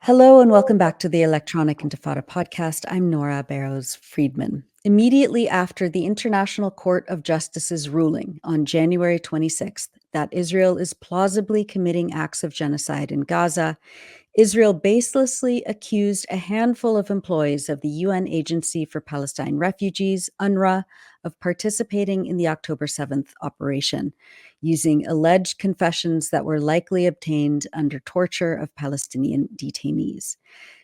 Hello and welcome back to the Electronic Intifada podcast. I'm Nora Barrows-Friedman. Immediately after the International Court of Justice's ruling on January 26th that Israel is plausibly committing acts of genocide in Gaza, Israel baselessly accused a handful of employees of the UN Agency for Palestine Refugees, UNRWA, of participating in the October 7th operation, using alleged confessions that were likely obtained under torture of Palestinian detainees.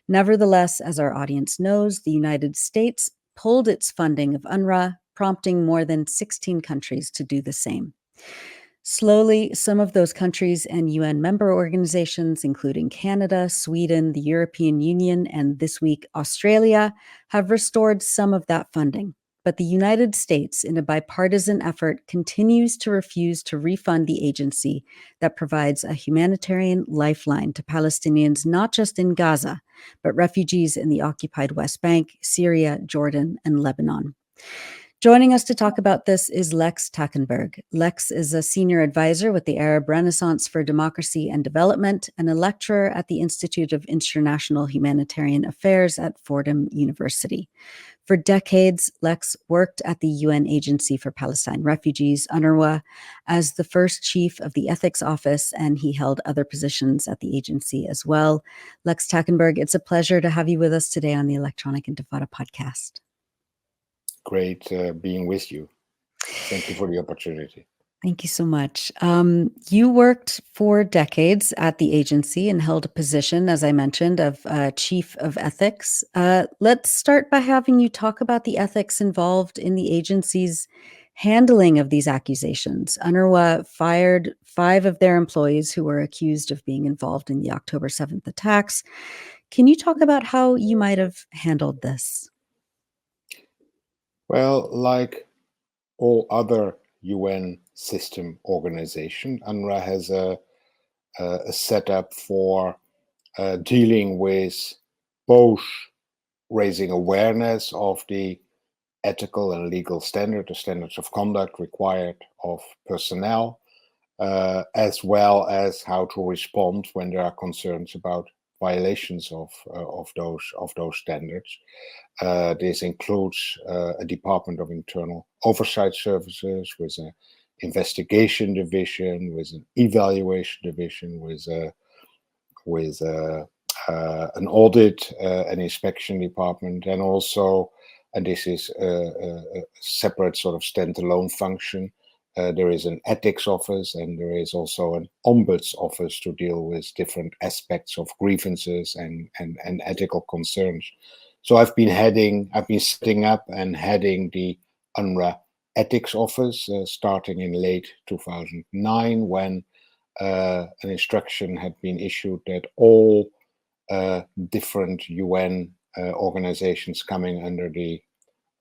Nevertheless, as our audience knows, the United States pulled its funding of UNRWA, prompting more than 16 countries to do the same. Slowly, some of those countries and UN member organizations, including Canada, Sweden, the European Union, and this week Australia, have restored some of that funding. But the United States, in a bipartisan effort, continues to refuse to refund the agency that provides a humanitarian lifeline to Palestinians not just in Gaza, but refugees in the occupied West Bank, Syria, Jordan, and Lebanon. Joining us to talk about this is Lex Takkenberg. Lex is a senior advisor with the Arab Renaissance for Democracy and Development and a lecturer at the Institute of International Humanitarian Affairs at Fordham University. For decades, Lex worked at the UN Agency for Palestine Refugees, UNRWA, as the first chief of the ethics office, and he held other positions at the agency as well. Lex Takkenberg, it's a pleasure to have you with us today on the Electronic Intifada podcast. Great being with you. Thank you for the opportunity. Thank you so much. You worked for decades at the agency and held a position, as I mentioned, of chief of ethics. Let's start by having you talk about the ethics involved in the agency's handling of these accusations. UNRWA fired 5 of their employees who were accused of being involved in the October 7th attacks. Can you talk about how you might have handled this? Well, like all other UN system organization, UNRWA has a setup for dealing with both raising awareness of the ethical and legal standards, the standards of conduct required of personnel, as well as how to respond when there are concerns about violations of those standards. This includes a Department of Internal Oversight Services with an investigation division, with an evaluation division, with an audit and inspection department, and also, and this is a separate sort of standalone function, there is an ethics office, and there is also an ombuds office to deal with different aspects of grievances and ethical concerns. So I've been setting up and heading the UNRWA ethics office starting in late 2009, when an instruction had been issued that all different UN organizations coming under the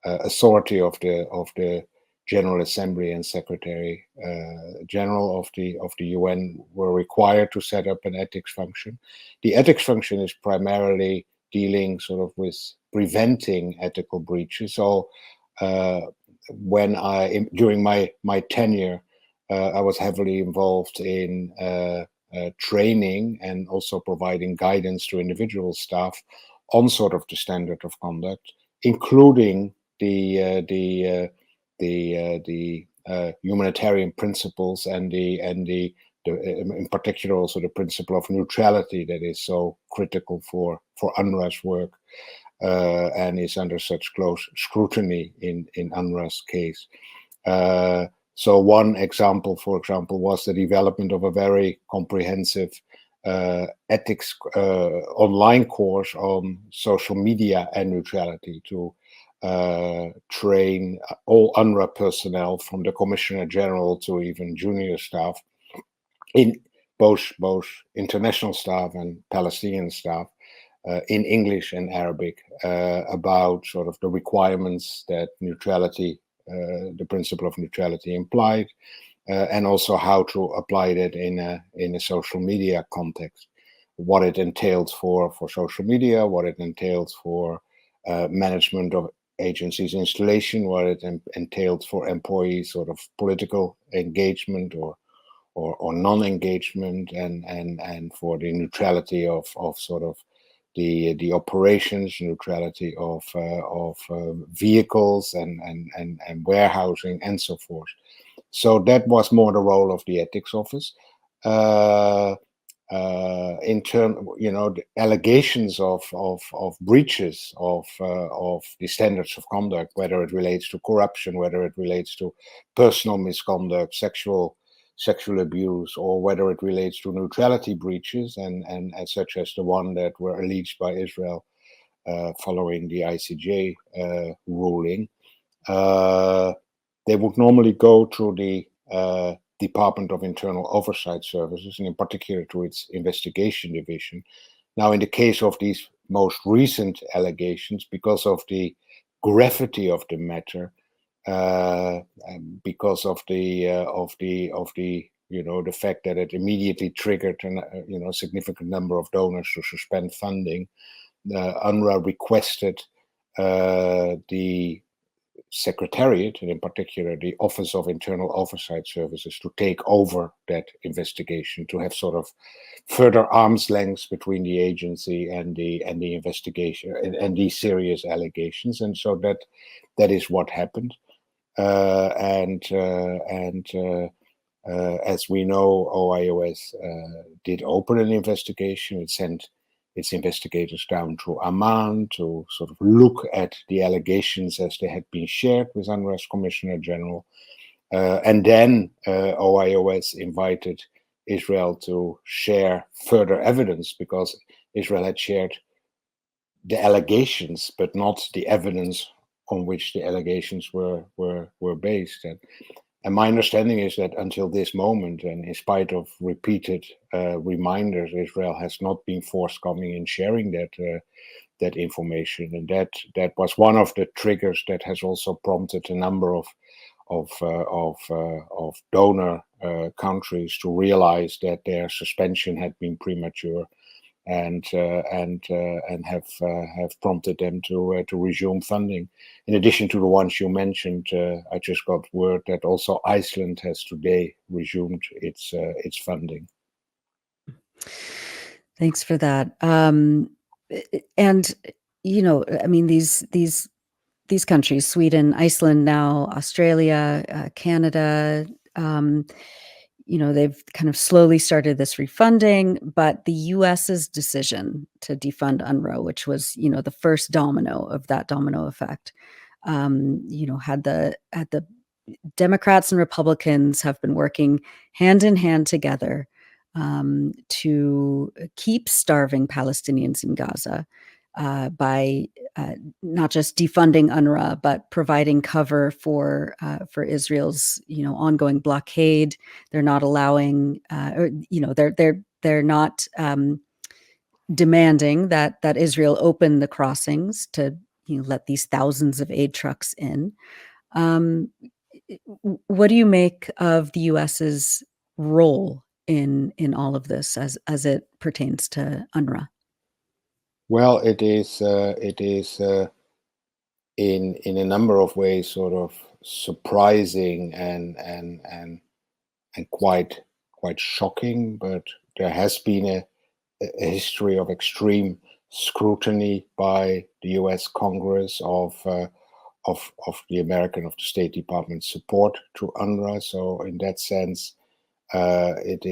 authority of the General Assembly and Secretary General of the UN were required to set up an ethics function. The ethics function is primarily dealing sort of with preventing ethical breaches. So during my tenure, I was heavily involved in training and also providing guidance to individual staff on sort of the standard of conduct, including the humanitarian principles and in particular also the principle of neutrality that is so critical for UNRWA's work and is under such close scrutiny in UNRWA's case. So one example, for example, was the development of a very comprehensive ethics online course on social media and neutrality to train all UNRWA personnel, from the Commissioner General to even junior staff, in both international staff and Palestinian staff, in English and Arabic, about sort of the requirements that neutrality, the principle of neutrality implied, and also how to apply it in a social media context, what it entails for social media, what it entails for management of agencies installation, what it entailed for employees sort of political engagement or non-engagement, and for the neutrality of sort of the operations, neutrality of vehicles and warehousing and so forth. So that was more the role of the ethics office. In terms, the allegations of breaches of the standards of conduct, whether it relates to corruption, whether it relates to personal misconduct, sexual abuse, or whether it relates to neutrality breaches, and such as the one that were alleged by Israel following the ICJ ruling. They would normally go to the Department of Internal Oversight Services, and in particular to its investigation division. Now, in the case of these most recent allegations, because of the gravity of the matter, because of the the fact that it immediately triggered a significant number of donors to suspend funding, UNRWA requested the Secretariat, and in particular the Office of Internal Oversight Services, to take over that investigation, to have sort of further arm's length between the agency and the investigation and these serious allegations. And so that is what happened. As we know, OIOS did open an investigation. It sent its investigators down to Amman to sort of look at the allegations as they had been shared with UNRWA's Commissioner General. And then OIOS invited Israel to share further evidence, because Israel had shared the allegations, but not the evidence on which the allegations were based. And my understanding is that until this moment, and in spite of repeated reminders, Israel has not been forthcoming in sharing that information, and that was one of the triggers that has also prompted a number of donor countries to realize that their suspension had been premature, and have prompted them to resume funding. In addition to the ones you mentioned, I just got word that also Iceland has today resumed its funding. Thanks for that. And I mean, these countries, Sweden, Iceland, now Australia, Canada, they've kind of slowly started this refunding, but the US's decision to defund UNRWA, which was, the first domino of that domino effect, had the Democrats and Republicans have been working hand in hand together to keep starving Palestinians in Gaza by not just defunding UNRWA, but providing cover for Israel's ongoing blockade. They're not allowing, they're not demanding that Israel open the crossings to let these thousands of aid trucks in. What do you make of the US's role in all of this as it pertains to UNRWA? Well, it is in a number of ways sort of surprising and quite shocking, but there has been a history of extreme scrutiny by the U.S. Congress of the State Department's support to UNRWA. So in that sense, it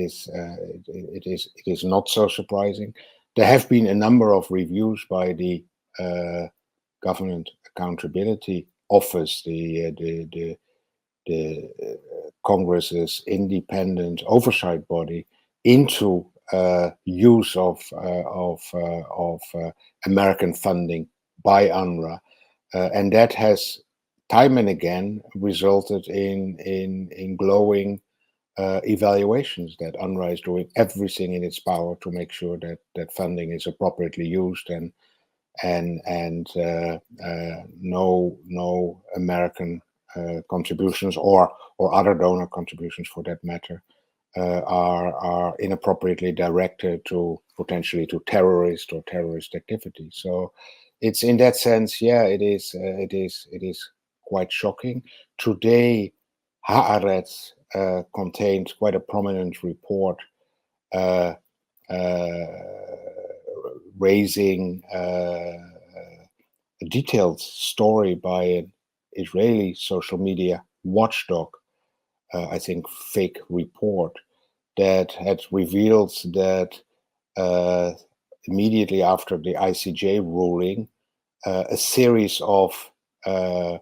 is not so surprising. There have been a number of reviews by the Government Accountability Office, the Congress's independent oversight body, into use of American funding by UNRWA, and that has time and again resulted in glowing evaluations that UNRWA is doing everything in its power to make sure that funding is appropriately used, and no American contributions or other donor contributions, for that matter, are inappropriately directed to potentially to terrorist or terrorist activity. So it's in that sense, yeah, it is quite shocking. Today, Haaretz contained quite a prominent report raising a detailed story by an Israeli social media watchdog, I think fake report, that had revealed that immediately after the ICJ ruling, a series of a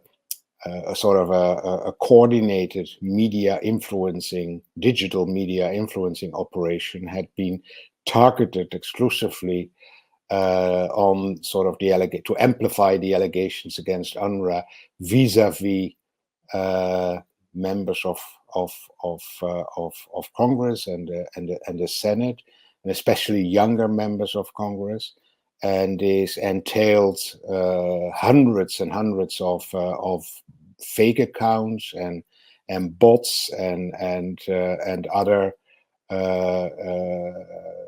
sort of a coordinated digital media influencing operation had been targeted exclusively on sort of to amplify the allegations against UNRWA vis-a-vis members of Congress and the Senate, and especially younger members of Congress. And this entailed hundreds and hundreds of fake accounts and bots and other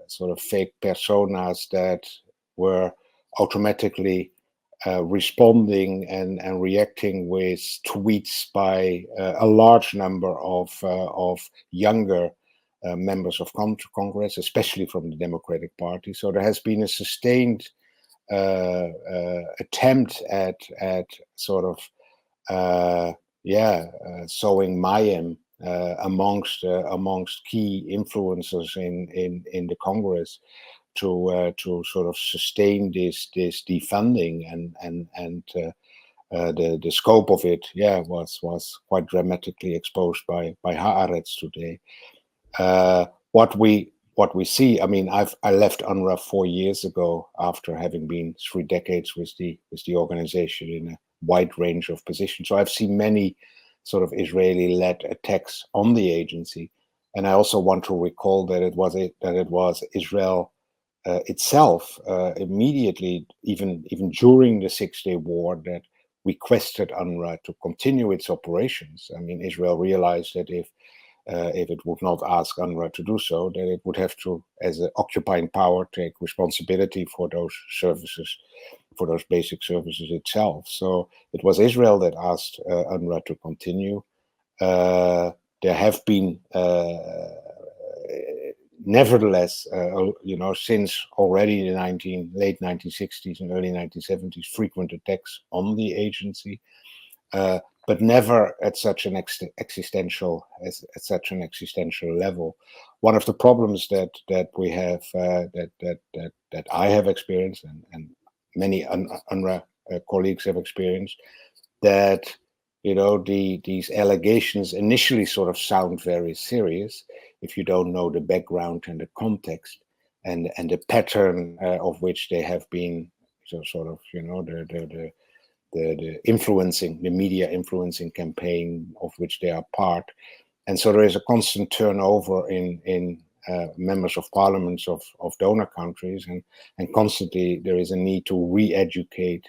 sort of fake personas that were automatically responding and reacting with tweets by a large number of younger members of Congress, especially from the Democratic Party. So there has been a sustained attempt at sort of sowing mayhem amongst key influencers in the Congress to sort of sustain this defunding, and the scope of it was quite dramatically exposed by Haaretz today. What we see, I mean, I left UNRWA 4 years ago after having been 3 decades with the organization in a wide range of positions. So I've seen many sort of Israeli-led attacks on the agency, and I also want to recall that it was Israel itself immediately, even during the 6-day war, that requested UNRWA to continue its operations. I mean, Israel realized that if it would not ask UNRWA to do so, then it would have to, as an occupying power, take responsibility for those services, for those basic services itself. So it was Israel that asked UNRWA to continue. There have been, nevertheless, since already the late 1960s and early 1970s, frequent attacks on the agency. But never at such an existential level. One of the problems that we have, that I have experienced, and many UNRWA colleagues have experienced, that these allegations initially sort of sound very serious if you don't know the background and the context and the pattern of which they have been sort of the influencing, the media influencing campaign of which they are part. And so there is a constant turnover in members of parliaments of donor countries, and constantly there is a need to re-educate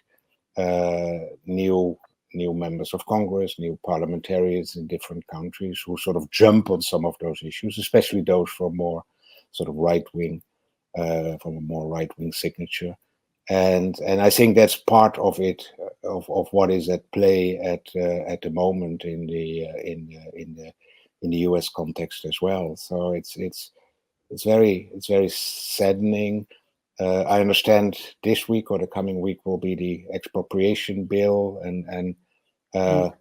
new members of Congress, new parliamentarians in different countries who sort of jump on some of those issues, especially those from more sort of right-wing, from a more right-wing signature. And I think that's part of it, of what is at play at the moment in the US context as well. So it's very saddening. I understand this week or the coming week will be the expropriation bill, and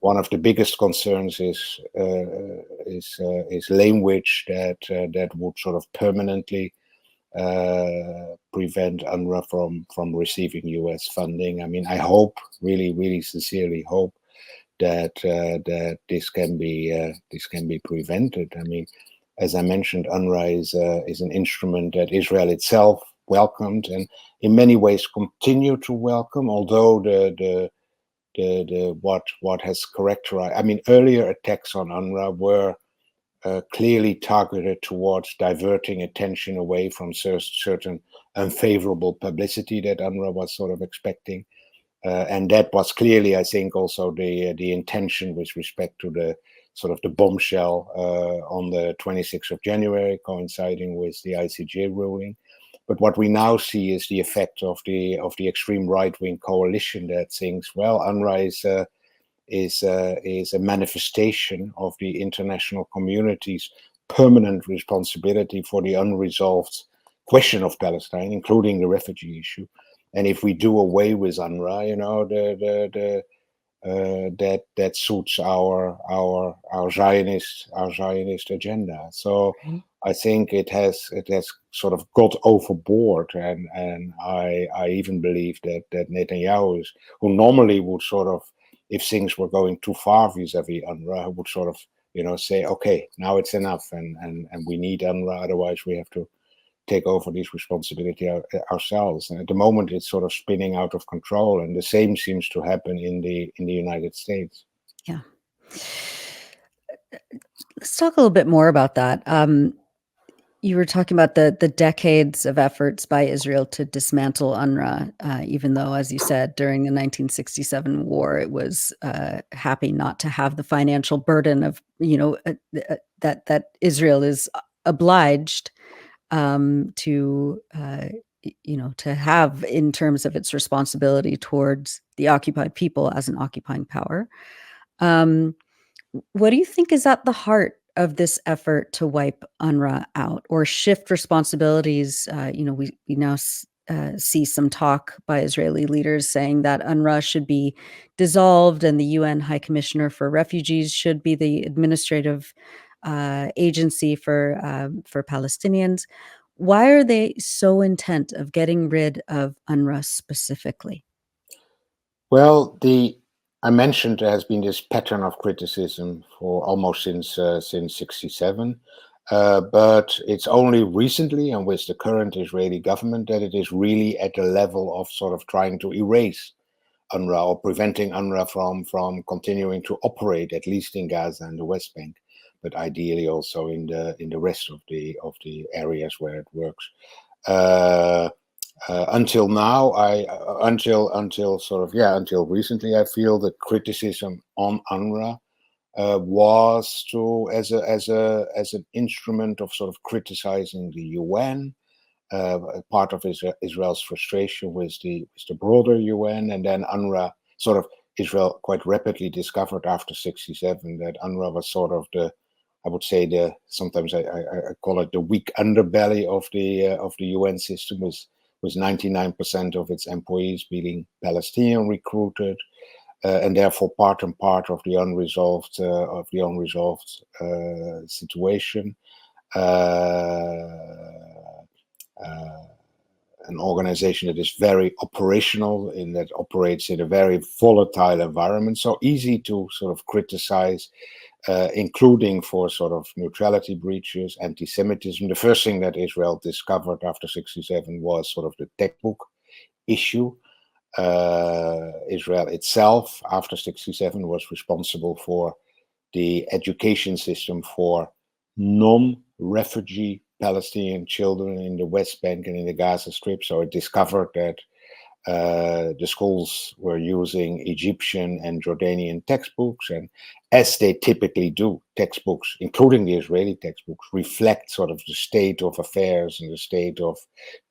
one of the biggest concerns is language that would sort of permanently prevent UNRWA from receiving US funding. I mean, I hope, really sincerely hope that this can be prevented. I mean, as I mentioned, UNRWA is an instrument that Israel itself welcomed and in many ways continue to welcome, although what has characterized, I mean, earlier attacks on UNRWA were clearly targeted towards diverting attention away from certain unfavorable publicity that UNRWA was sort of expecting. And that was clearly, I think, also the intention with respect to the sort of the bombshell on the 26th of January, coinciding with the ICJ ruling. But what we now see is the effect of the extreme right-wing coalition that thinks, well, UNRWA is a manifestation of the international community's permanent responsibility for the unresolved question of Palestine, including the refugee issue. And if we do away with UNRWA, you know, that suits our Zionist agenda. So Right. I think it has sort of got overboard, and I even believe that Netanyahu is, who normally would sort of, if things were going too far vis-a-vis UNRWA, would sort of, you know, say, okay, now it's enough, and we need UNRWA, otherwise we have to take over this responsibility ourselves. And at the moment, it's sort of spinning out of control, and the same seems to happen in the United States. Yeah. Let's talk a little bit more about that. You were talking about the decades of efforts by Israel to dismantle UNRWA, even though, as you said, during the 1967 war, it was happy not to have the financial burden of, you know, that Israel is obliged to, you know, to have in terms of its responsibility towards the occupied people as an occupying power. What do you think is at the heart of this effort to wipe UNRWA out or shift responsibilities? You know, we now see some talk by Israeli leaders saying that UNRWA should be dissolved and the UN High Commissioner for Refugees should be the administrative agency for Palestinians. Why are they so intent of getting rid of UNRWA specifically? Well, I mentioned there has been this pattern of criticism for almost since '67, but it's only recently, and with the current Israeli government, that it is really at the level of sort of trying to erase UNRWA or preventing UNRWA from continuing to operate, at least in Gaza and the West Bank, but ideally also in the rest of the areas where it works. Until now, until recently, I feel the criticism on UNRWA was as an instrument of sort of criticizing the UN, part of Israel's frustration with the broader UN, and then UNRWA sort of, Israel quite rapidly discovered after '67 that UNRWA was sort of I would say sometimes I call it the weak underbelly of the UN system, with 99% of its employees being Palestinian recruited, and therefore part and part of the unresolved situation. An organization that is very operational, in that operates in a very volatile environment, so easy to sort of criticize, including for sort of neutrality breaches, anti-Semitism. The first thing that Israel discovered after '67 was sort of the textbook issue. Israel itself, after '67, was responsible for the education system for non-refugee Palestinian children in the West Bank and in the Gaza Strip. So it discovered that the schools were using Egyptian and Jordanian textbooks, and as they typically do, textbooks, including the Israeli textbooks, reflect sort of the state of affairs and the state of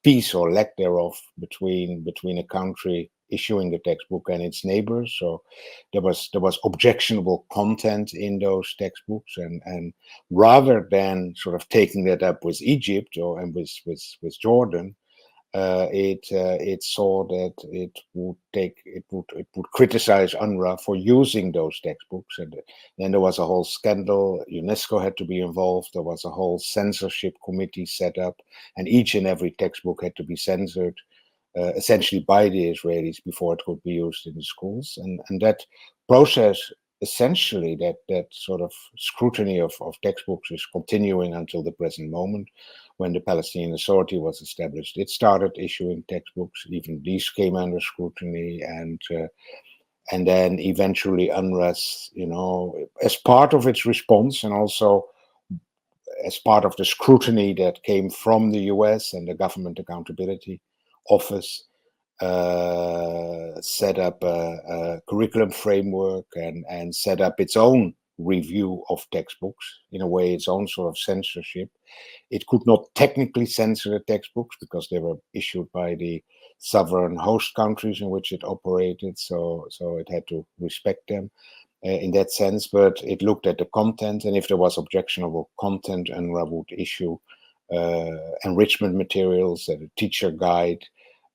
peace or lack thereof between a country issuing the textbook and its neighbors. So there was objectionable content in those textbooks, and rather than sort of taking that up with Egypt and with Jordan, it saw that it would criticize UNRWA for using those textbooks, and then there was a whole scandal. UNESCO had to be involved. There was a whole censorship committee set up, and each and every textbook had to be censored, essentially by the Israelis, before it could be used in the schools. And that process, essentially, that sort of scrutiny of textbooks is continuing until the present moment. When the Palestinian Authority was established, it started issuing textbooks. Even these came under scrutiny, and then eventually UNRWA's, you know, as part of its response, and also as part of the scrutiny that came from the US and the Government Accountability Office, set up a curriculum framework and set up its own review of textbooks, in a way its own sort of censorship. It could not technically censor the textbooks because they were issued by the sovereign host countries in which it operated, so it had to respect them in that sense. But it looked at the content, and if there was objectionable content, UNRWA would issue enrichment materials and a teacher guide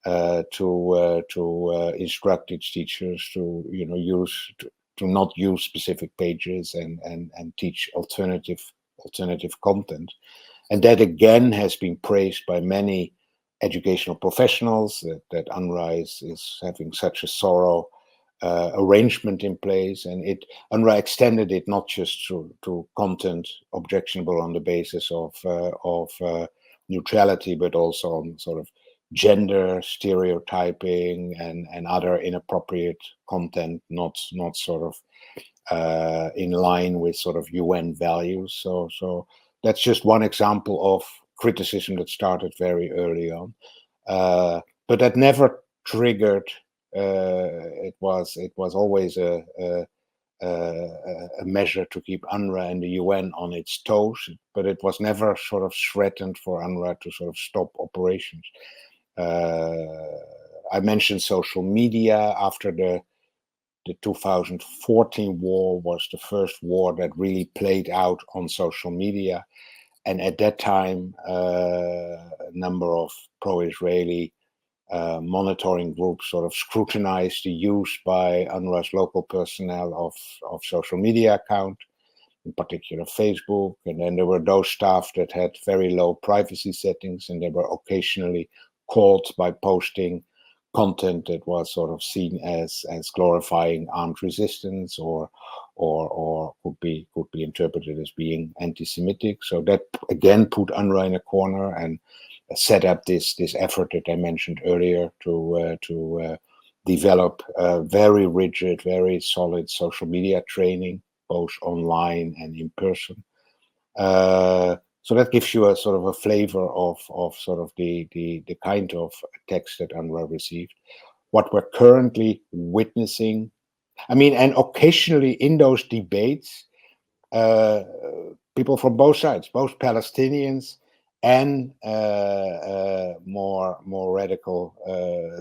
to instruct its teachers to to not use specific pages and teach alternative content. And that again has been praised by many educational professionals, that UNRWA is having such a thorough arrangement in place, and UNRWA extended it not just to content objectionable on the basis of neutrality, but also on sort of gender stereotyping and other inappropriate content, not sort of in line with sort of UN values. So that's just one example of criticism that started very early on, but that never triggered. It was always a measure to keep UNRWA and the UN on its toes, but it was never sort of threatened for UNRWA to sort of stop operations. I mentioned social media. After the 2014 war was the first war that really played out on social media, and at that time a number of pro-Israeli monitoring groups sort of scrutinized the use by UNRWA's local personnel of social media account, in particular Facebook. And then there were those staff that had very low privacy settings, and they were occasionally caught by posting content that was sort of seen as glorifying armed resistance or could be interpreted as being anti-Semitic. So that again put UNRWA in a corner and set up this effort that I mentioned earlier to develop very rigid, very solid social media training, both online and in person. So that gives you a sort of a flavor of sort of the kind of attacks that UNRWA received. What we're currently witnessing, I mean, and occasionally in those debates, people from both sides, both Palestinians and more radical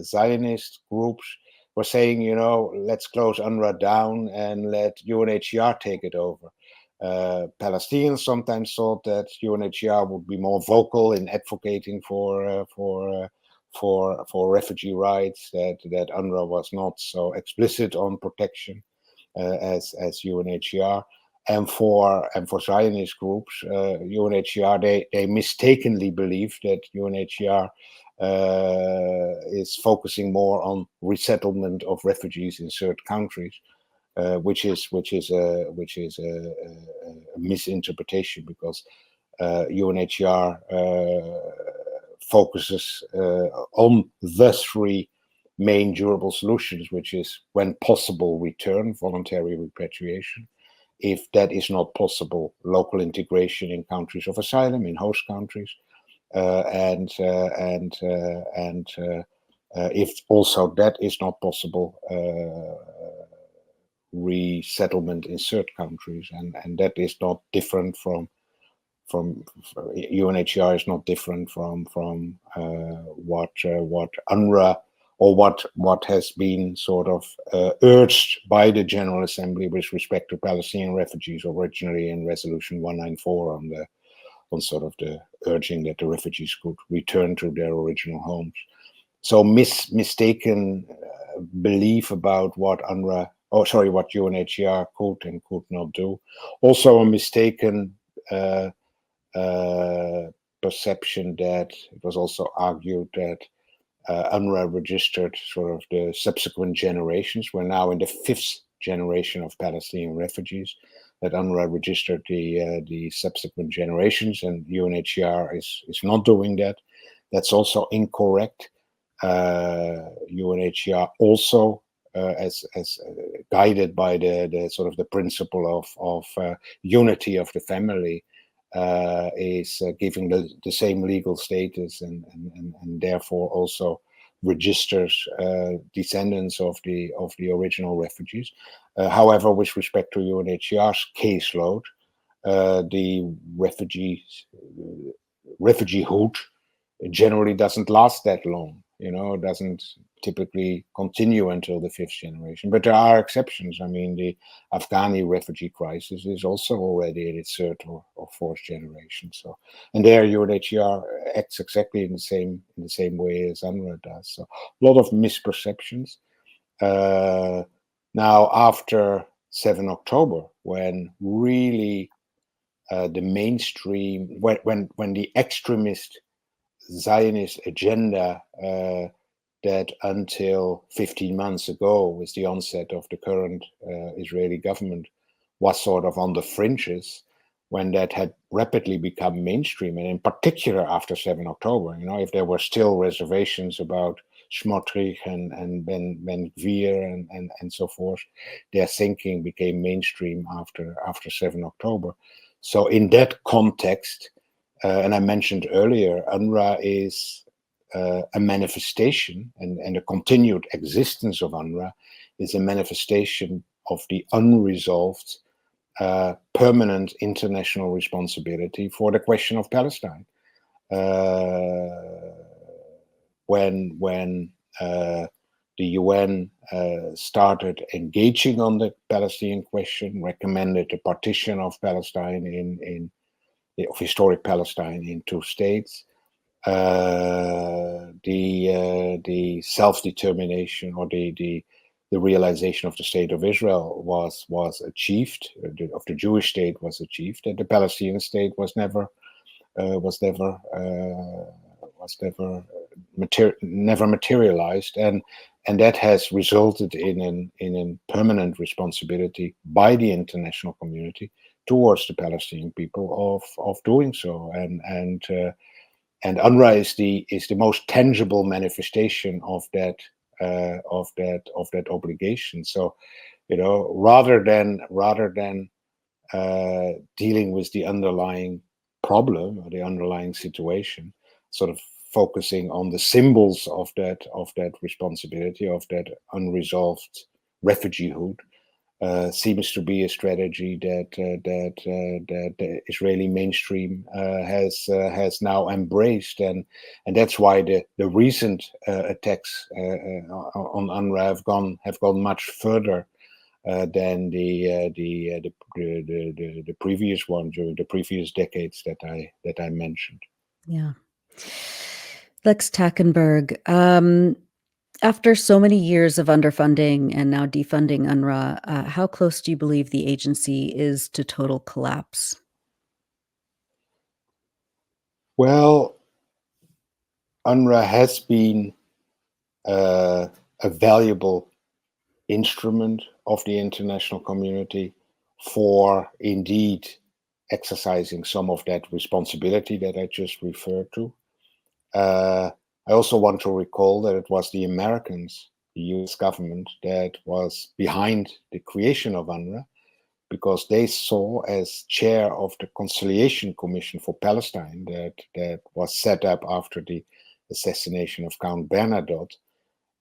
Zionist groups, were saying, let's close UNRWA down and let UNHCR take it over. Palestinians sometimes thought that UNHCR would be more vocal in advocating for refugee rights, that UNRWA was not so explicit on protection as UNHCR. And for Zionist groups, UNHCR, they mistakenly believe that UNHCR is focusing more on resettlement of refugees in third countries. Which is a misinterpretation, because UNHCR focuses on the three main durable solutions, which is, when possible, return, voluntary repatriation. If that is not possible, local integration in countries of asylum, in host countries, and if also that is not possible, resettlement in third countries, and that is not different from UNHCR is not different from what UNRWA, or what has been sort of urged by the General Assembly with respect to Palestinian refugees, originally in Resolution 194 on sort of the urging that the refugees could return to their original homes. So mistaken belief about what UNHCR could and could not do. Also a mistaken perception that it was also argued that UNRWA registered sort of the subsequent generations. We're now in the 5th generation of Palestinian refugees, that UNRWA registered the subsequent generations, and UNHCR is not doing that. That's also incorrect. UNHCR also, as guided by the sort of the principle of unity of the family, is giving the same legal status and therefore also registers descendants of the original refugees. However, with respect to UNHCR's caseload, the refugeehood generally doesn't last that long. doesn't typically continue until the 5th generation. But there are exceptions. I mean, the Afghani refugee crisis is also already in its 3rd or 4th generation. So, and there UNHCR acts exactly in the same way as UNRWA does. So, a lot of misperceptions. Now, after 7 October, when really the mainstream, when the extremist Zionist agenda that until 15 months ago, with the onset of the current Israeli government, was sort of on the fringes, when that had rapidly become mainstream, and in particular after 7 October, if there were still reservations about Smotrich and Ben-Gvir and so forth, their thinking became mainstream after 7 October. So in that context, and I mentioned earlier, UNRWA is a manifestation, and the continued existence of UNRWA is a manifestation of the unresolved permanent international responsibility for the question of Palestine. When the UN started engaging on the Palestinian question, recommended the partition of Palestine of historic Palestine in 2 states, the self-determination or the realization of the state of Israel was achieved, of the Jewish state was achieved, and the Palestinian state was never materialized, and that has resulted in a permanent responsibility by the international community towards the Palestinian people of doing so, and UNRWA is the most tangible manifestation of that obligation. So, rather than dealing with the underlying problem or the underlying situation, sort of focusing on the symbols of that responsibility, of that unresolved refugeehood, seems to be a strategy that the Israeli mainstream has now embraced, and that's why the recent attacks on UNRWA have gone much further than the previous one during the previous decades that I mentioned. Yeah. Lex Takkenberg, after so many years of underfunding and now defunding UNRWA, how close do you believe the agency is to total collapse? Well, UNRWA has been a valuable instrument of the international community for indeed exercising some of that responsibility that I just referred to. I also want to recall that it was the Americans, the US government, that was behind the creation of UNRWA, because they saw, as chair of the Conciliation Commission for Palestine that was set up after the assassination of Count Bernadotte,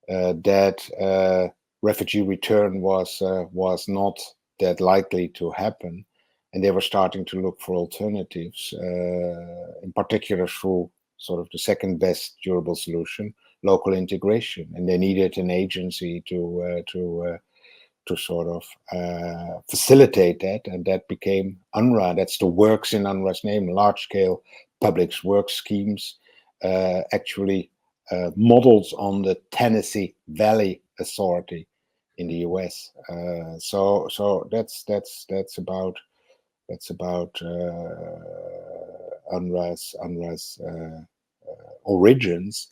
that refugee return was not that likely to happen, and they were starting to look for alternatives, in particular through sort of the second best durable solution, local integration, and they needed an agency to sort of facilitate that, and that became UNRWA. That's the works in UNRWA's name, large-scale public works schemes, actually modeled on the Tennessee Valley Authority in the U.S. So that's about UNRWA's origins.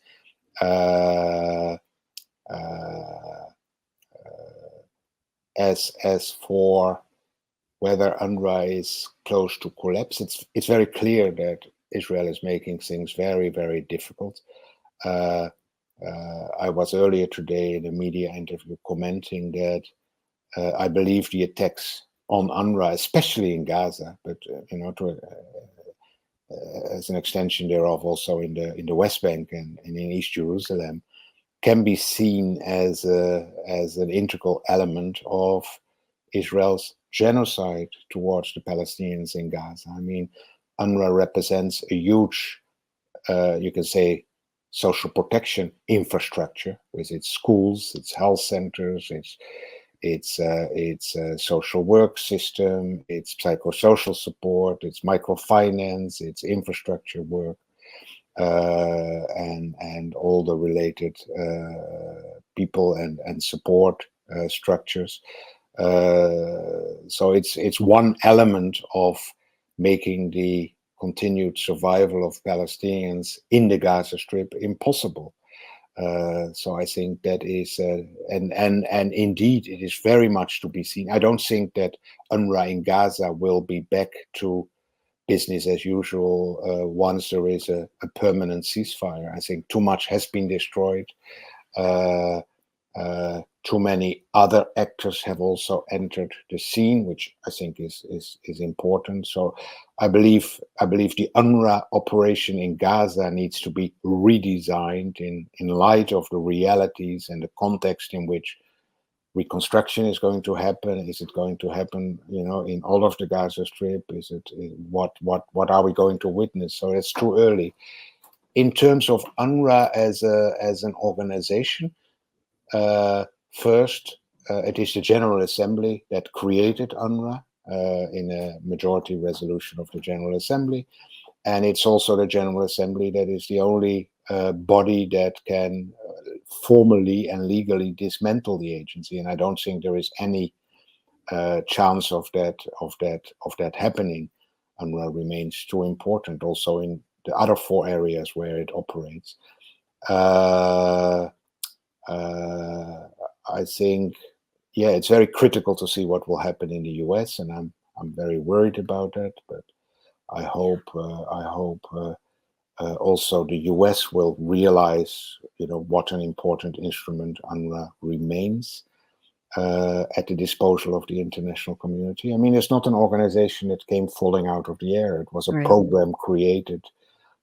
As for whether UNRWA is close to collapse, it's very clear that Israel is making things very, very difficult. I was earlier today in a media interview commenting that I believe the attacks on UNRWA, especially in Gaza, but as an extension thereof also in the West Bank and in East Jerusalem, can be seen as an integral element of Israel's genocide towards the Palestinians in Gaza. I mean, UNRWA represents a huge, you can say, social protection infrastructure with its schools, its health centers, its social work system, its psychosocial support, its microfinance, its infrastructure work, and all the related people and support structures. So it's one element of making the continued survival of Palestinians in the Gaza Strip impossible. So I think that is, and indeed, it is very much to be seen. I don't think that UNRWA in Gaza will be back to business as usual once there is a permanent ceasefire. I think too much has been destroyed. Too many other actors have also entered the scene, which I think is important. So I believe the UNRWA operation in Gaza needs to be redesigned in light of the realities and the context in which reconstruction is going to happen. Is it going to happen, in all of the Gaza Strip? Is it what are we going to witness? So it's too early. In terms of UNRWA as an organization, first, it is the General Assembly that created UNRWA in a majority resolution of the General Assembly. And it's also the General Assembly that is the only body that can formally and legally dismantle the agency. And I don't think there is any chance of that happening. UNRWA remains too important also in the other 4 areas where it operates. I think, it's very critical to see what will happen in the US, and I'm very worried about that. But I hope also the US will realize, what an important instrument UNRWA remains at the disposal of the international community. I mean, it's not an organization that came falling out of the air. It was a program created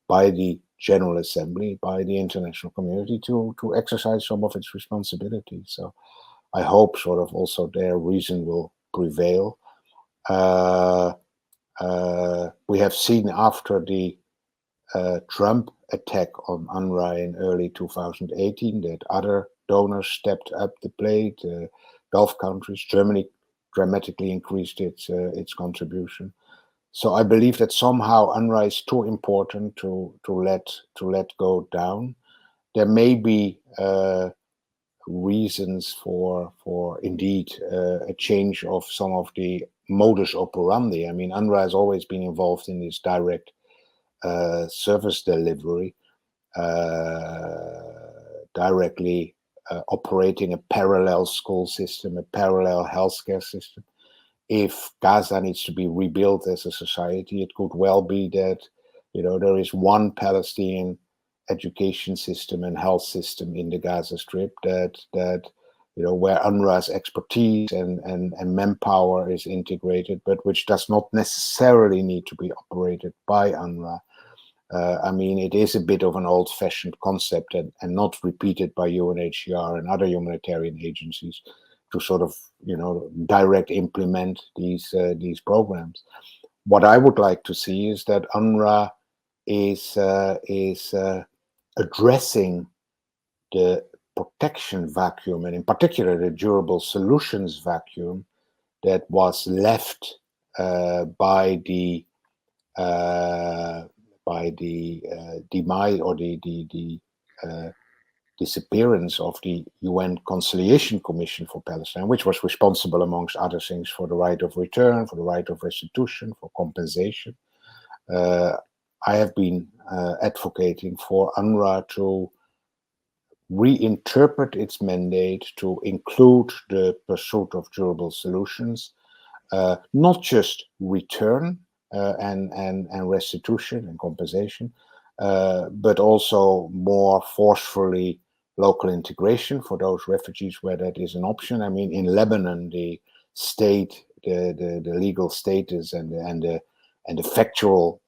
by the General Assembly, by the international community to exercise some of its responsibilities. So I hope sort of also their reason will prevail. We have seen after the Trump attack on UNRWA in early 2018 that other donors stepped up the plate. Gulf countries, Germany dramatically increased its contribution. So I believe that somehow UNRWA is too important to let go down. There may be reasons for indeed a change of some of the modus operandi. I mean, UNRWA has always been involved in this direct service delivery, directly operating a parallel school system, a parallel healthcare system. If Gaza needs to be rebuilt as a society, it could well be that, there is one Palestinian education system and health system in the Gaza Strip that where UNRWA's expertise and manpower is integrated, but which does not necessarily need to be operated by UNRWA. I mean, it is a bit of an old-fashioned concept and not repeated by UNHCR and other humanitarian agencies to sort of, direct implement these programs. What I would like to see is that UNRWA is addressing the protection vacuum, and in particular the durable solutions vacuum that was left by the demise or the disappearance of the UN Conciliation Commission for Palestine, which was responsible, amongst other things, for the right of return, for the right of restitution, for compensation. I have been advocating for UNRWA to reinterpret its mandate to include the pursuit of durable solutions, not just return and restitution and compensation, but also more forcefully local integration for those refugees where that is an option. I mean, in Lebanon, the state, the legal status and the factual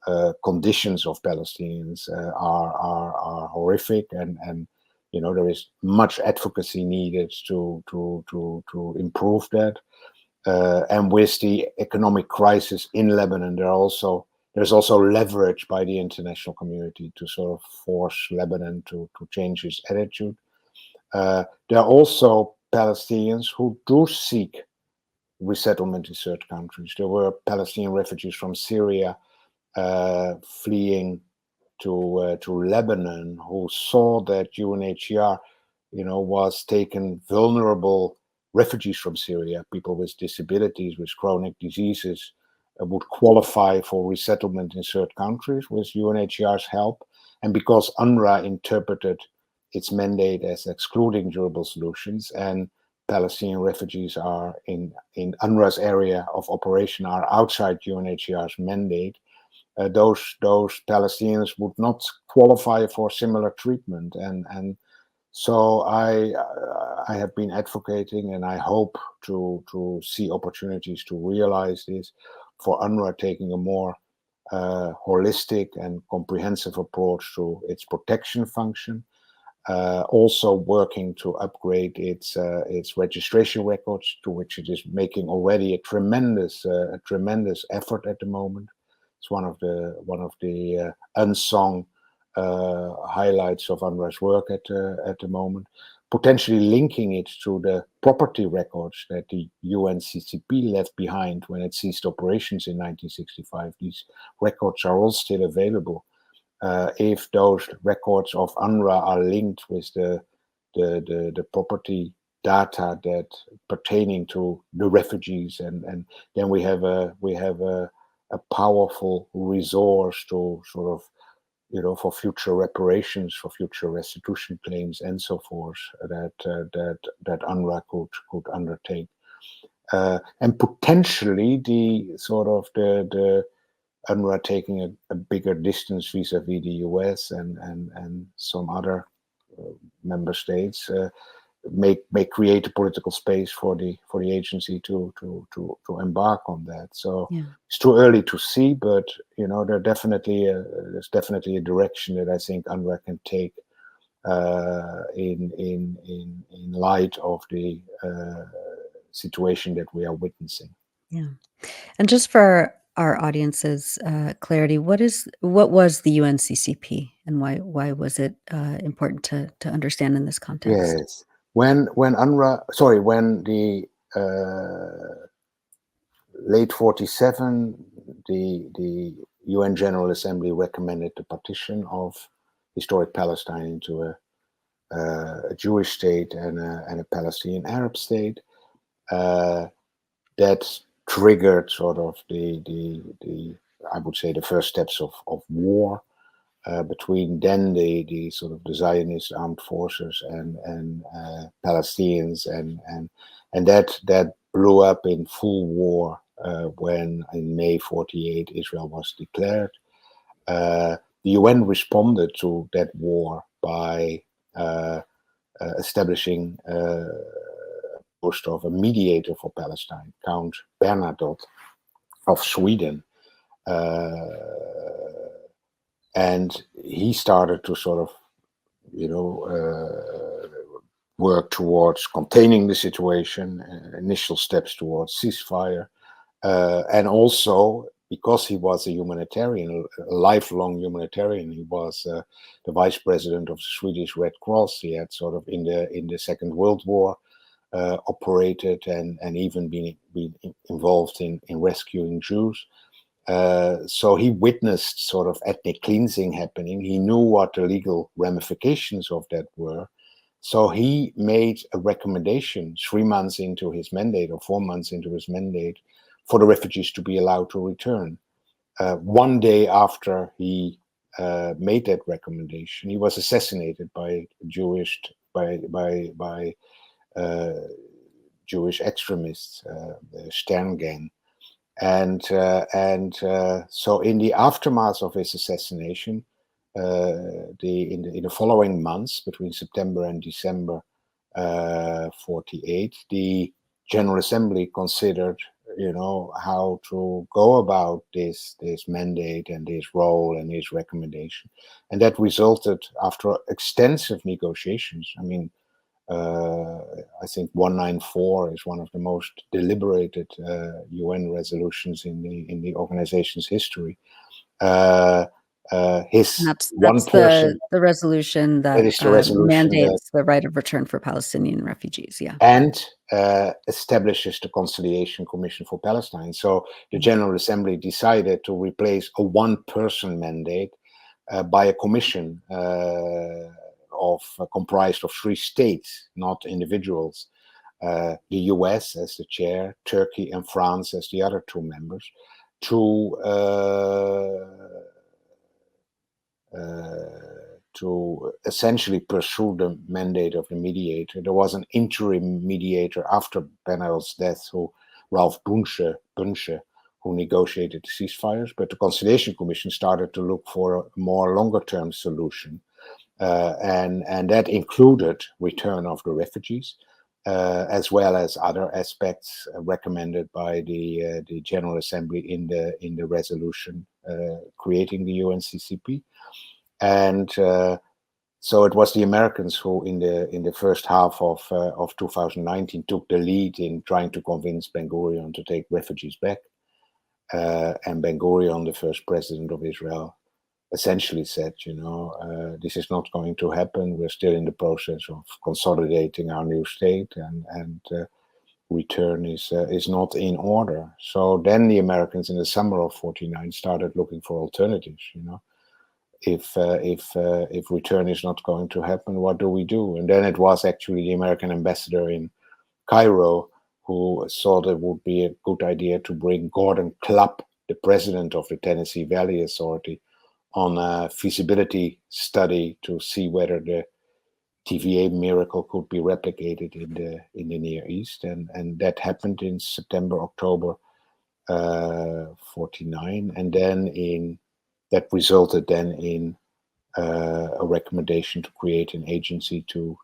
conditions of Palestinians are horrific, and there is much advocacy needed to improve that. And with the economic crisis in Lebanon, there are also there's also leverage by the international community to sort of force Lebanon to change its attitude. There are also Palestinians who do seek resettlement in third countries. There were Palestinian refugees from Syria fleeing to Lebanon who saw that UNHCR, was taking vulnerable refugees from Syria, people with disabilities, with chronic diseases, would qualify for resettlement in third countries with UNHCR's help. And because UNRWA interpreted its mandate as excluding durable solutions, and Palestinian refugees are in UNRWA's area of operation, are outside UNHCR's mandate, those Palestinians would not qualify for similar treatment. And so I have been advocating, and I hope to see opportunities to realize this, for UNRWA taking a more holistic and comprehensive approach to its protection function, also working to upgrade its registration records, to which it is making already a tremendous effort at the moment. It's one of the unsung highlights of UNRWA's work at the moment, potentially linking it to the property records that the UNCCCP left behind when it ceased operations in 1965. These records are all still available. If those records of UNRWA are linked with the property data that pertaining to the refugees, and then we have a powerful resource to sort of, for future reparations, for future restitution claims, and so forth, that UNRWA could undertake, and potentially the UNRWA taking a bigger distance vis-a-vis the US and some other member states may create a political space for the agency to embark on that. So it's too early to see, but there's definitely a direction that I think UNRWA can take in light of the situation that we are witnessing. Yeah, and just for our audience's clarity, what was the UNCCP, and why was it important to understand in this context? Yes. When the late 47, the UN General Assembly recommended the partition of historic Palestine into a Jewish state and a Palestinian Arab state. That triggered sort of the I would say the first steps of war between then the sort of the Zionist armed forces and Palestinians, and that blew up in full war when in May 48 Israel was declared. The UN responded to that war by establishing a post of a mediator for Palestine, Count Bernadotte of Sweden. And he started to sort of, work towards containing the situation, initial steps towards ceasefire, and also because he was a humanitarian, a lifelong humanitarian. He was the vice president of the Swedish Red Cross. He had sort of in the Second World War operated and even been involved in rescuing Jews. So he witnessed sort of ethnic cleansing happening. He knew what the legal ramifications of that were. So he made a recommendation 3 months into his mandate or 4 months into his mandate for the refugees to be allowed to return. One day after he made that recommendation, he was assassinated by Jewish extremists, the Stern Gang. And so in the aftermath of his assassination, in the following months, between September and December 48, the General Assembly considered, how to go about this mandate and this role and this recommendation, and that resulted after extensive negotiations. I mean, I think 194 is one of the most deliberated UN resolutions in the organization's history. And that's person. the resolution that is the resolution mandates the right of return for Palestinian refugees. Yeah. And establishes the Conciliation Commission for Palestine. So the General Assembly decided to replace a one-person mandate by a commission comprised of 3 states, not individuals. The US as the chair, Turkey and France as the other 2 members, to essentially pursue the mandate of the mediator. There was an interim mediator after Ben Al's death, Ralph Bunche, who negotiated the ceasefires, but the Conciliation Commission started to look for a more longer-term solution, and that included return of the refugees, as well as other aspects recommended by the General Assembly in the resolution creating the UNCCP. And so it was the Americans who, in the first half of 2019, took the lead in trying to convince Ben-Gurion to take refugees back. And Ben-Gurion, the first president of Israel, essentially said, this is not going to happen. We're still in the process of consolidating our new state, and return is not in order. So then the Americans in the summer of 49 started looking for alternatives. If return is not going to happen, what do we do? And then it was actually the American ambassador in Cairo who thought it would be a good idea to bring Gordon Clapp, the president of the Tennessee Valley Authority, on a feasibility study to see whether the TVA miracle could be replicated in the Near East, and that happened in September, October 49, and then that resulted then in a recommendation to create an agency to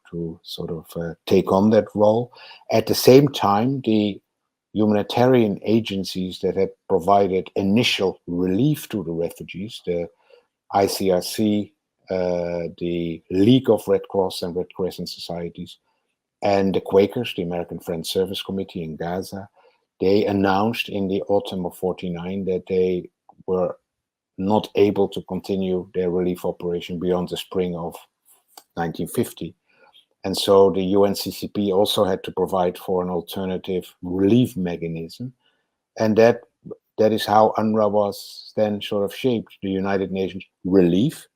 sort of take on that role. At the same time, the humanitarian agencies that had provided initial relief to the refugees, the ICRC, the League of Red Cross and Red Crescent Societies, and the Quakers, the American Friends Service Committee in Gaza, they announced in the autumn of 49 that they were not able to continue their relief operation beyond the spring of 1950. And so the UNCCP also had to provide for an alternative relief mechanism. And that is how UNRWA was then sort of shaped. The United Nations Relief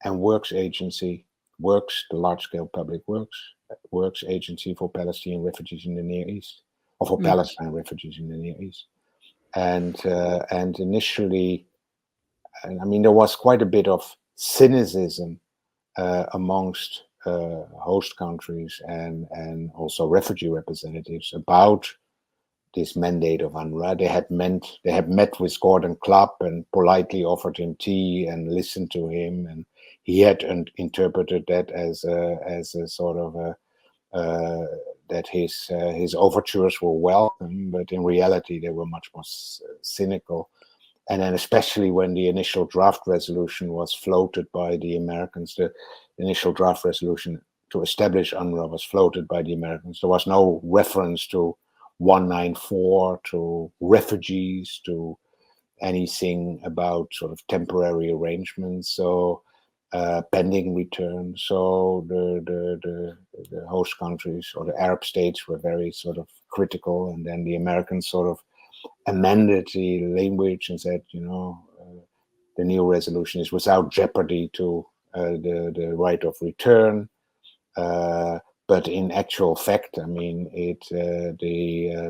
and Works Agency, Works, the large-scale public works agency for Palestinian refugees in the Near East, or for Palestine refugees in the Near East. And initially, I mean, there was quite a bit of cynicism amongst host countries and also refugee representatives about this mandate of UNRWA. They had met with Gordon Clapp and politely offered him tea and listened to him, and he had interpreted that as a sort of that his overtures were welcome, but in reality they were much more cynical. And then especially when the initial draft resolution was floated by the Americans, the initial draft resolution to establish UNRWA was floated by the Americans. There was no reference to 194, to refugees, to anything about sort of temporary arrangements, so pending return. So the host countries or the Arab states were very sort of critical, and then the Americans sort of amended the language and said, the new resolution is without jeopardy to the right of return. But in actual fact, I mean,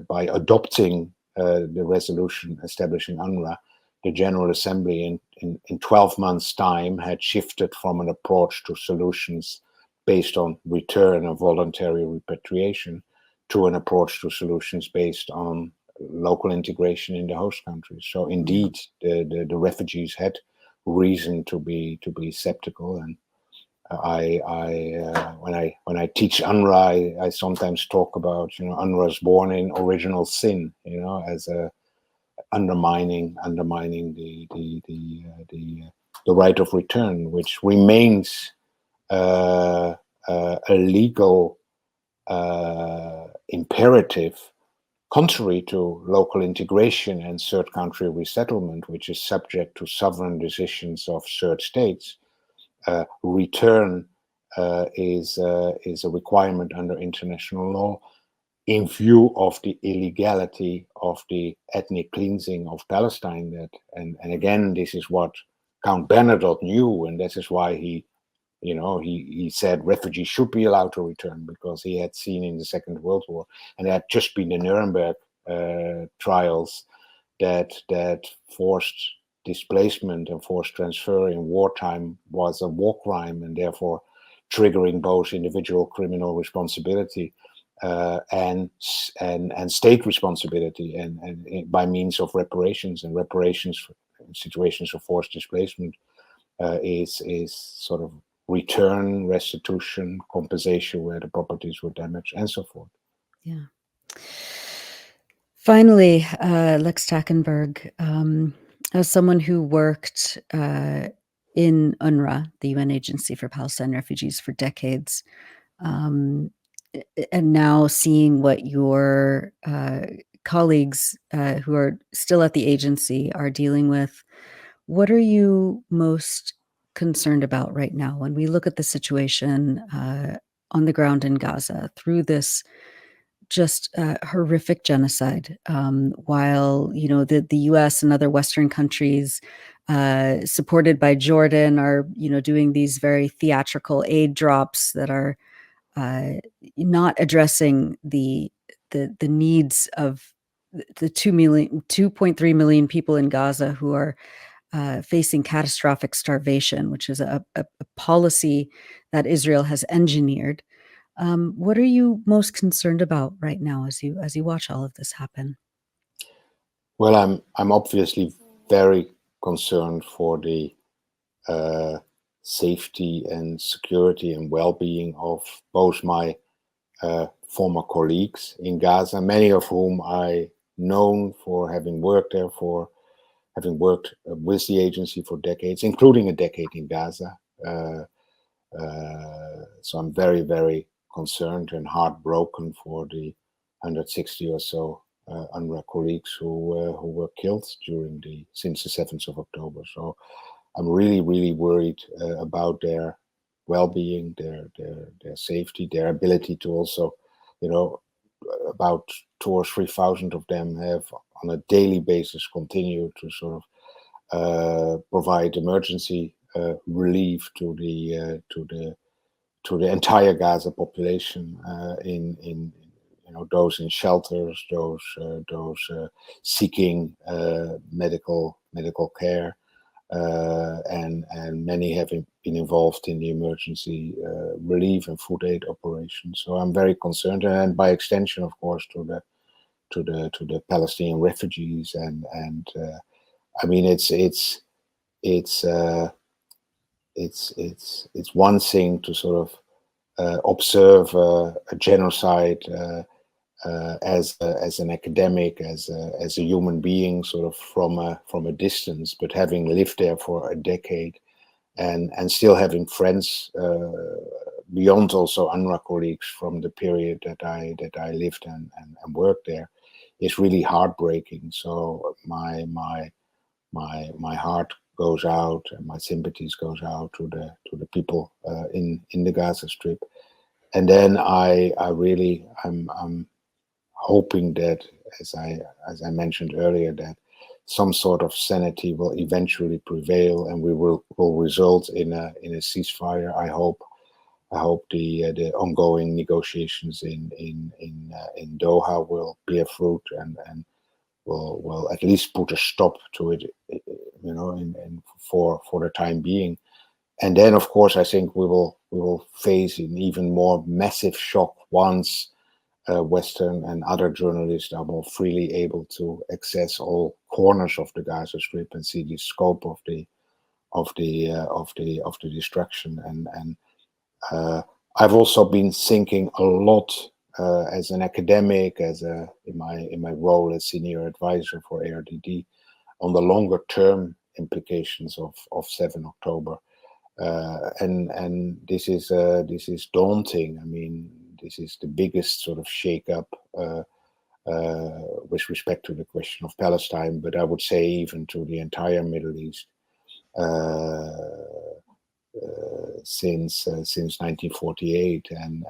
by adopting the resolution establishing UNRWA, the General Assembly in 12 months' time had shifted from an approach to solutions based on return and voluntary repatriation to an approach to solutions based on local integration in the host countries. So indeed, the refugees had reason to be skeptical. And when I teach UNRWA, I sometimes talk about UNRWA is born in original sin, as a undermining the right of return, which remains a legal imperative contrary to local integration and third country resettlement, which is subject to sovereign decisions of third states, return is a requirement under international law in view of the illegality of the ethnic cleansing of Palestine. That and again, this is what Count Bernadotte knew, and this is why he said refugees should be allowed to return, because he had seen in the Second World War, and there had just been the Nuremberg trials that forced displacement and forced transfer in wartime was a war crime, and therefore triggering both individual criminal responsibility and state responsibility, and by means of reparations. And reparations for situations of forced displacement is sort of return, restitution, compensation where the properties were damaged, and so forth. Yeah. Finally, Lex Takkenberg, as someone who worked in UNRWA, the UN Agency for Palestine Refugees, for decades, and now seeing what your colleagues who are still at the agency are dealing with, what are you most concerned about right now when we look at the situation on the ground in Gaza through this just horrific genocide, while the US and other Western countries supported by Jordan are doing these very theatrical aid drops that are not addressing the needs of the 2.3 million people in Gaza who are facing catastrophic starvation, which is a policy that Israel has engineered. What are you most concerned about right now as you watch all of this happen? Well, I'm obviously very concerned for the safety and security and well-being of both my former colleagues in Gaza, many of whom I known for having worked there, for having worked with the agency for decades, including a decade in Gaza. So I'm very, very concerned and heartbroken for the 160 or so UNRWA colleagues who were killed since the 7th of October. So I'm really, really worried about their well-being, their safety, their ability to also, about 2,000 or 3,000 of them have on a daily basis continue to sort of provide emergency relief to the entire Gaza population, in those in shelters, those seeking medical care, and many have been involved in the emergency relief and food aid operations. So I'm very concerned, and by extension, of course, to the Palestinian refugees, and I mean it's one thing to sort of observe a genocide as an academic, as a human being, sort of from a distance, but having lived there for a decade, and still having friends beyond also UNRWA colleagues from the period that I lived and worked there, is really heartbreaking. So my heart goes out, and my sympathies goes out to the people in the Gaza Strip. And then I'm hoping that, as I mentioned earlier, that some sort of sanity will eventually prevail, and we will result in a ceasefire. I hope the ongoing negotiations in Doha will bear fruit, and will at least put a stop to it, for the time being. And then, of course, I think we will face an even more massive shock once Western and other journalists are more freely able to access all corners of the Gaza Strip and see the scope of the destruction. And I've also been thinking a lot as an academic, in my role as senior advisor for ARDD, on the longer term implications of 7 October. And this is daunting. I mean, this is the biggest sort of shake-up with respect to the question of Palestine, but I would say even to the entire Middle East since 1948, and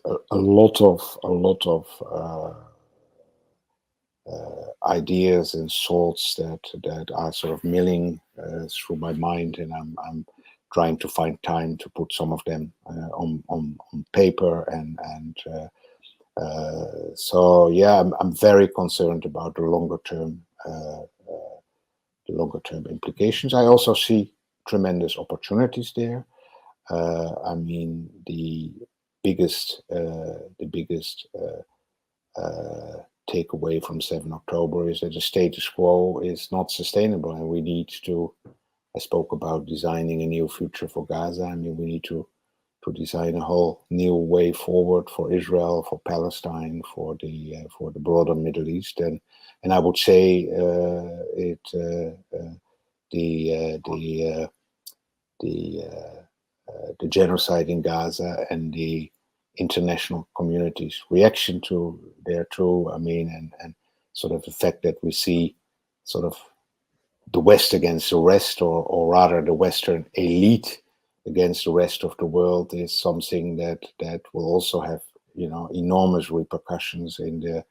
a lot of ideas and thoughts that are sort of milling through my mind, and I'm trying to find time to put some of them on paper, and so yeah, I'm very concerned about the longer term implications. I also see tremendous opportunities there. I mean, the biggest takeaway from 7 October is that the status quo is not sustainable, and we need to. I spoke about designing a new future for Gaza. I mean, we need to design a whole new way forward for Israel, for Palestine, for the broader Middle East, and I would say the genocide in Gaza and the international community's reaction to thereto. I mean, and sort of the fact that we see sort of the West against the rest, or rather the Western elite against the rest of the world, is something that will also have, enormous repercussions in the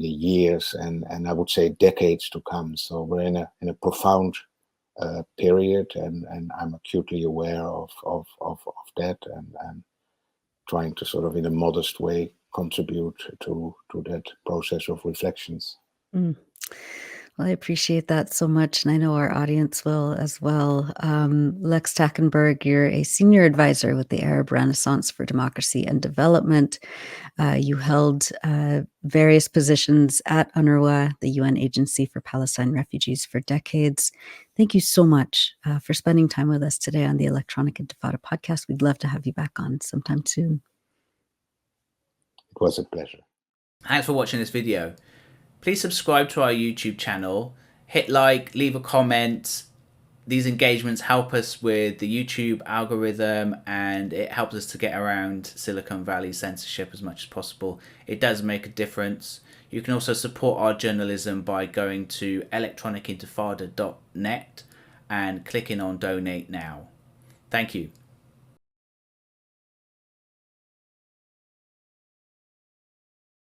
years and I would say decades to come. So we're in a profound period, and I'm acutely aware of that, and trying to sort of in a modest way contribute to that process of reflections. Mm. Well, I appreciate that so much, and I know our audience will as well. Lex Takkenberg, you're a senior advisor with the Arab Renaissance for Democracy and Development. You held various positions at UNRWA, the UN Agency for Palestine Refugees, for decades. Thank you so much for spending time with us today on the Electronic Intifada podcast. We'd love to have you back on sometime soon. It was a pleasure. Thanks for watching this video. Please subscribe to our YouTube channel, hit like, leave a comment. These engagements help us with the YouTube algorithm, and it helps us to get around Silicon Valley censorship as much as possible. It does make a difference. You can also support our journalism by going to electronicintifada.net and clicking on donate now. Thank you.